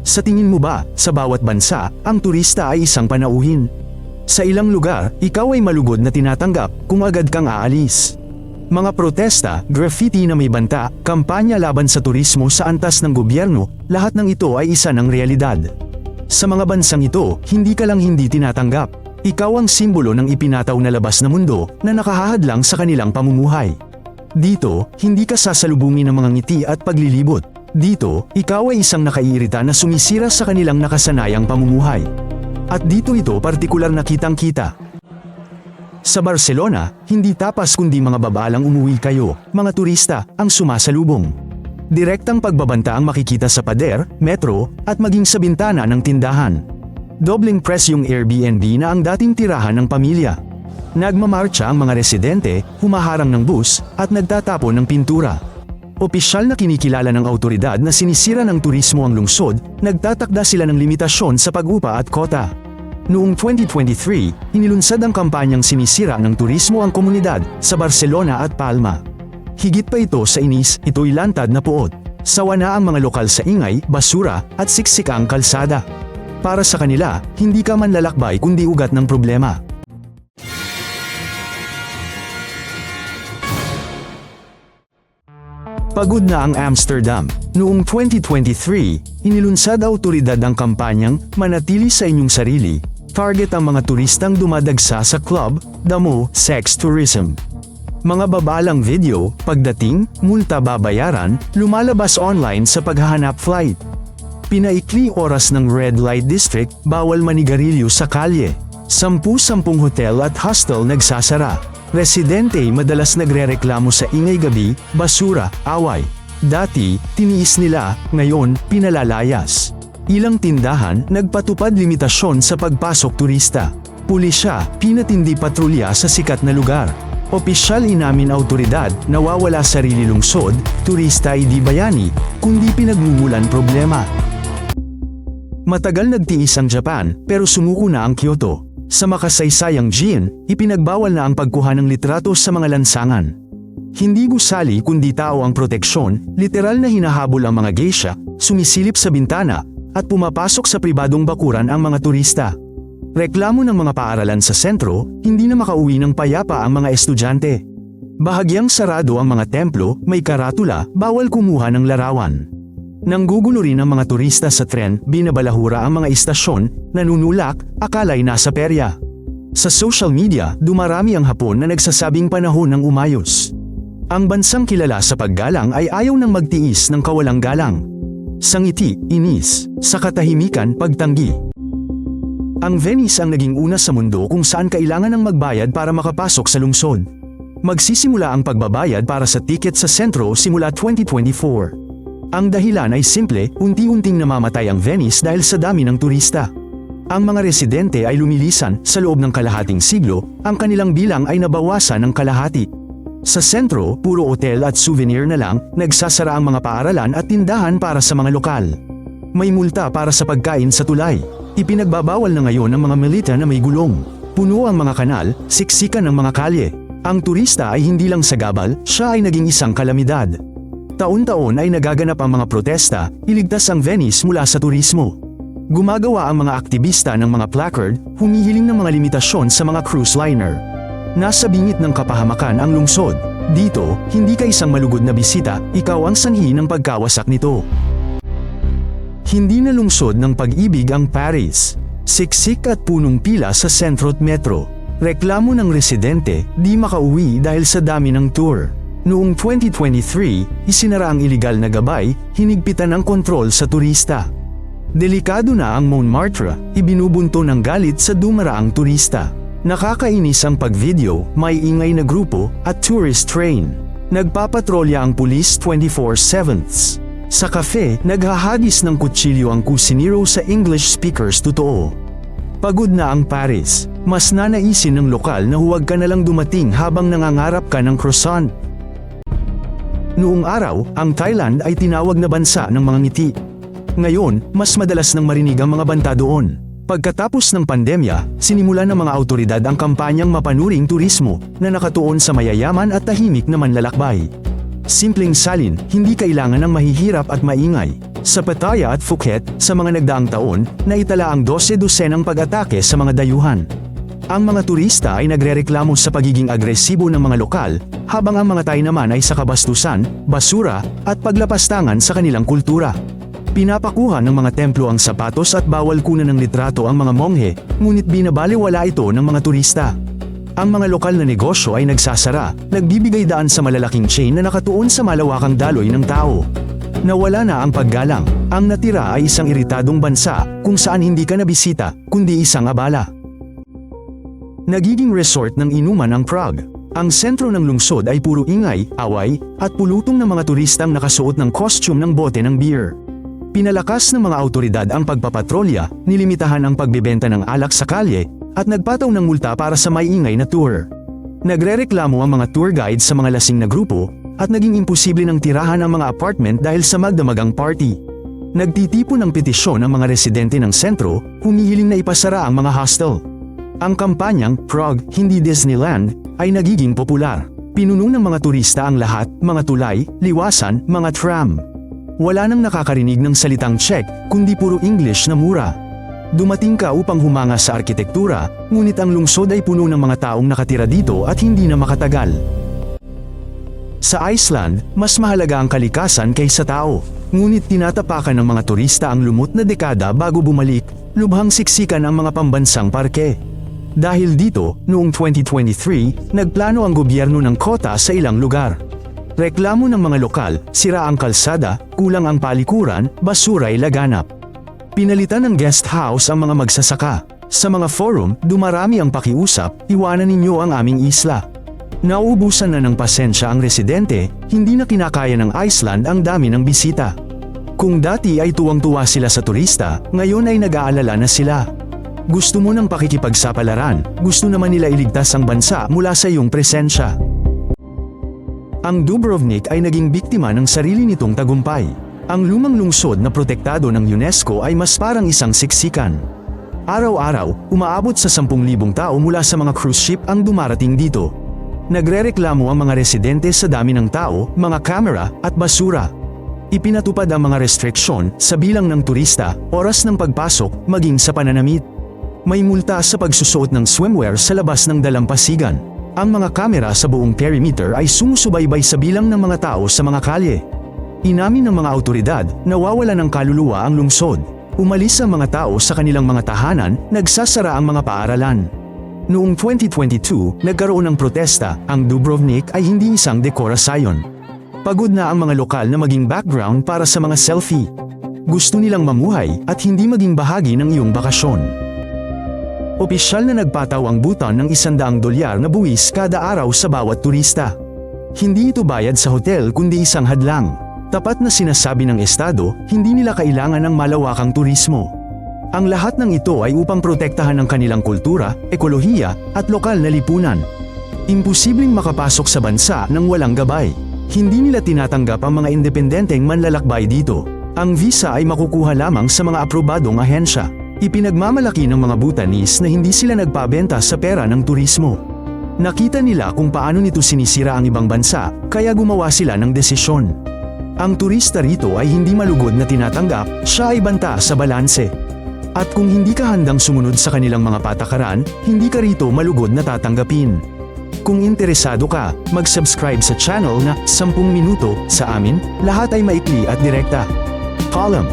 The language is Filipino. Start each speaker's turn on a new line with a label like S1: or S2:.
S1: Sa tingin mo ba, sa bawat bansa, ang turista ay isang panauhin? Sa ilang lugar, ikaw ay malugod na tinatanggap kung agad kang aalis. Mga protesta, graffiti na may banta, kampanya laban sa turismo sa antas ng gobyerno, lahat ng ito ay isa ng realidad. Sa mga bansang ito, hindi ka lang hindi tinatanggap. Ikaw ang simbolo ng ipinataw na labas na mundo na nakahahadlang sa kanilang pamumuhay. Dito, hindi ka sasalubungin ng mga ngiti at paglilibot. Dito, ikaw ay isang nakaiirita na sumisira sa kanilang nakasanayang pamumuhay. At dito ito partikular na kitang-kita. Sa Barcelona, hindi tapas kundi mga babalang umuwi kayo, mga turista, ang sumasalubong. Direktang pagbabanta ang makikita sa pader, metro, at maging sa bintana ng tindahan. Dobleng presyong Airbnb na ang dating tirahan ng pamilya. Nagmamarcha ang mga residente, humaharang ng bus, at nagtatapon ng pintura. Opisyal na kinikilala ng autoridad na sinisira ng turismo ang lungsod, nagtatakda sila ng limitasyon sa pag-upa at kota. Noong 2023, inilunsad ang kampanyang sinisira ng turismo ang komunidad sa Barcelona at Palma. Higit pa ito sa inis, ito'y lantad na puot. Sawa na ang mga lokal sa ingay, basura, at siksikang kalsada. Para sa kanila, hindi ka man lalakbay kundi ugat ng problema. Pagod na ang Amsterdam. Noong 2023, inilunsad autoridad ang kampanyang Manatili sa inyong sarili. Target ang mga turistang dumadagsa sa club, damo, sex tourism. Mga babalang video, pagdating, multa babayaran, lumalabas online sa paghahanap flight. Pinaikli oras ng red light district, bawal manigarilyo sa kalye. 10 hotel at hostel nagsasara. Residente madalas nagrereklamo sa ingay gabi, basura, away. Dati, tiniis nila, ngayon, pinalalayas. Ilang tindahan, nagpatupad limitasyon sa pagpasok turista. Pulisya, pinatindi patrolya sa sikat na lugar. Opisyal inamin autoridad, nawawala sarili lungsod, turista ay di bayani, kundi pinagmumulan problema. Matagal nagtiis ang Japan, pero sumuko na ang Kyoto. Sa makasaysayang Jin, ipinagbawal na ang pagkuha ng litrato sa mga lansangan. Hindi gusali kundi tao ang proteksyon, literal na hinahabol ang mga geisha, sumisilip sa bintana, at pumapasok sa pribadong bakuran ang mga turista. Reklamo ng mga paaralan sa sentro, hindi na makauwi ng payapa ang mga estudyante. Bahagyang sarado ang mga templo, may karatula, bawal kumuha ng larawan. Nanggugulo rin ang mga turista sa tren, binabalahura ang mga istasyon, nanunulak, akala'y nasa perya. Sa social media, dumarami ang Hapon na nagsasabing panahon ng umayos. Ang bansang kilala sa paggalang ay ayaw nang magtiis ng kawalang galang. Sa ngiti, inis, sa katahimikan, pagtanggi. Ang Venice ang naging una sa mundo kung saan kailangan ng magbayad para makapasok sa lungsod. Magsisimula ang pagbabayad para sa tiket sa sentro simula 2024. Ang dahilan ay simple, unti-unting namamatay ang Venice dahil sa dami ng turista. Ang mga residente ay lumilisan, sa loob ng kalahating siglo, ang kanilang bilang ay nabawasan ng kalahati. Sa sentro, puro hotel at souvenir na lang, nagsasara ang mga paaralan at tindahan para sa mga lokal. May multa para sa pagkain sa tulay. Ipinagbabawal na ngayon ang mga milita na may gulong. Puno ang mga kanal, siksikan ng mga kalye. Ang turista ay hindi lang sagabal, siya ay naging isang kalamidad. Taon-taon ay nagaganap ang mga protesta, iligtas ang Venice mula sa turismo. Gumagawa ang mga aktivista ng mga placard, humihiling ng mga limitasyon sa mga cruise liner. Nasa bingit ng kapahamakan ang lungsod. Dito, hindi ka isang malugod na bisita, ikaw ang sanhi ng pagkawasak nito. Hindi na lungsod ng pag-ibig ang Paris. Siksik at punong pila sa sentro at metro. Reklamo ng residente, di makauwi dahil sa dami ng tour. Noong 2023, isinara ang iligal na gabay, hinigpitan ang kontrol sa turista. Delikado na ang Montmartre, ibinubunto ng galit sa dumaraang turista. Nakakainis ang pag-video, may ingay na grupo, at tourist train. Nagpapatrolya ang pulis 24/7. Sa cafe, naghahagis ng kutsilyo ang kusinero sa English speakers totoo. Pagod na ang Paris, mas nanaisin ng lokal na huwag ka nalang dumating habang nangangarap ka ng croissant. Noong araw, ang Thailand ay tinawag na bansa ng mga ngiti. Ngayon, mas madalas nang marinig ang mga banta doon. Pagkatapos ng pandemya, sinimulan ng mga autoridad ang kampanyang mapanuring turismo na nakatuon sa mayayaman at tahimik na manlalakbay. Simpleng salin, hindi kailangan ng mahihirap at maingay. Sa Pattaya at Phuket, sa mga nagdaang taon, naitala ang 12 dosenang pag-atake sa mga dayuhan. Ang mga turista ay nagrereklamo sa pagiging agresibo ng mga lokal, habang ang mga Thai naman ay sa kabastusan, basura, at paglapastangan sa kanilang kultura. Pinapakuha ng mga templo ang sapatos at bawal kunan ng litrato ang mga monghe, ngunit binabaliwala ito ng mga turista. Ang mga lokal na negosyo ay nagsasara, nagbibigay daan sa malalaking chain na nakatuon sa malawakang daloy ng tao. Nawala na ang paggalang, ang natira ay isang iritadong bansa kung saan hindi ka nabisita, kundi isang abala. Nagiging resort ng inuman ang Prague. Ang sentro ng lungsod ay puro ingay, away, at pulutong ng mga turistang nakasuot ng costume ng bote ng beer. Pinalakas ng mga autoridad ang pagpapatrolya, nilimitahan ang pagbebenta ng alak sa kalye, at nagpataw ng multa para sa maiingay na tour. Nagrereklamo ang mga tour guide sa mga lasing na grupo, at naging imposible ng tirahan ang mga apartment dahil sa magdamagang party. Nagtitipon ng petisyon ang mga residente ng sentro, humihiling na ipasara ang mga hostel. Ang kampanyang Prague, hindi Disneyland, ay nagiging popular. Pinuno ng mga turista ang lahat, mga tulay, liwasan, mga tram. Wala nang nakakarinig ng salitang Czech, kundi puro English na mura. Dumating ka upang humanga sa arkitektura, ngunit ang lungsod ay puno ng mga taong nakatira dito at hindi na makatagal. Sa Iceland, mas mahalaga ang kalikasan kaysa tao. Ngunit tinatapakan ng mga turista ang lumot na dekada bago bumalik, lubhang siksikan ang mga pambansang parke. Dahil dito, noong 2023, nagplano ang gobyerno ng kota sa ilang lugar. Reklamo ng mga lokal, sira ang kalsada, kulang ang palikuran, basura ay laganap. Pinalitan ng guest house ang mga magsasaka. Sa mga forum, dumarami ang pakiusap, iwanan ninyo ang aming isla. Nauubusan na ng pasensya ang residente, hindi na kinakaya ng Iceland ang dami ng bisita. Kung dati ay tuwang-tuwa sila sa turista, ngayon ay nag-aalala na sila. Gusto mo ng pakikipagsapalaran, gusto naman nila iligtas ang bansa mula sa iyong presensya. Ang Dubrovnik ay naging biktima ng sarili nitong tagumpay. Ang lumang lungsod na protektado ng UNESCO ay mas parang isang siksikan. Araw-araw, umaabot sa 10,000 tao mula sa mga cruise ship ang dumarating dito. Nagrereklamo ang mga residente sa dami ng tao, mga kamera, at basura. Ipinatupad ang mga restriksyon sa bilang ng turista, oras ng pagpasok, maging sa pananamit. May multa sa pagsusuot ng swimwear sa labas ng dalampasigan. Ang mga kamera sa buong perimeter ay sumusubaybay sa bilang ng mga tao sa mga kalye. Inamin ng mga autoridad, nawawala ng kaluluwa ang lungsod. Umalis ang mga tao sa kanilang mga tahanan, nagsasara ang mga paaralan. Noong 2022, nagkaroon ng protesta, ang Dubrovnik ay hindi isang dekorasyon. Pagod na ang mga lokal na maging background para sa mga selfie. Gusto nilang mamuhay at hindi maging bahagi ng iyong bakasyon. Opisyal na nagpataw ang butan ng $100 na buwis kada araw sa bawat turista. Hindi ito bayad sa hotel kundi isang hadlang. Tapat na sinasabi ng estado, hindi nila kailangan ng malawakang turismo. Ang lahat ng ito ay upang protektahan ang kanilang kultura, ekolohiya, at lokal na lipunan. Imposibleng makapasok sa bansa nang walang gabay. Hindi nila tinatanggap ang mga independenteng manlalakbay dito. Ang visa ay makukuha lamang sa mga aprobadong ahensya. Ipinagmamalaki ng mga Bhutanese na hindi sila nagpabenta sa pera ng turismo. Nakita nila kung paano nito sinisira ang ibang bansa, kaya gumawa sila ng desisyon. Ang turista rito ay hindi malugod na tinatanggap, siya ay banta sa balanse. At kung hindi ka handang sumunod sa kanilang mga patakaran, hindi ka rito malugod na tatanggapin. Kung interesado ka, mag-subscribe sa channel na 10 Minuto. Sa amin, lahat ay maikli at direkta. Column.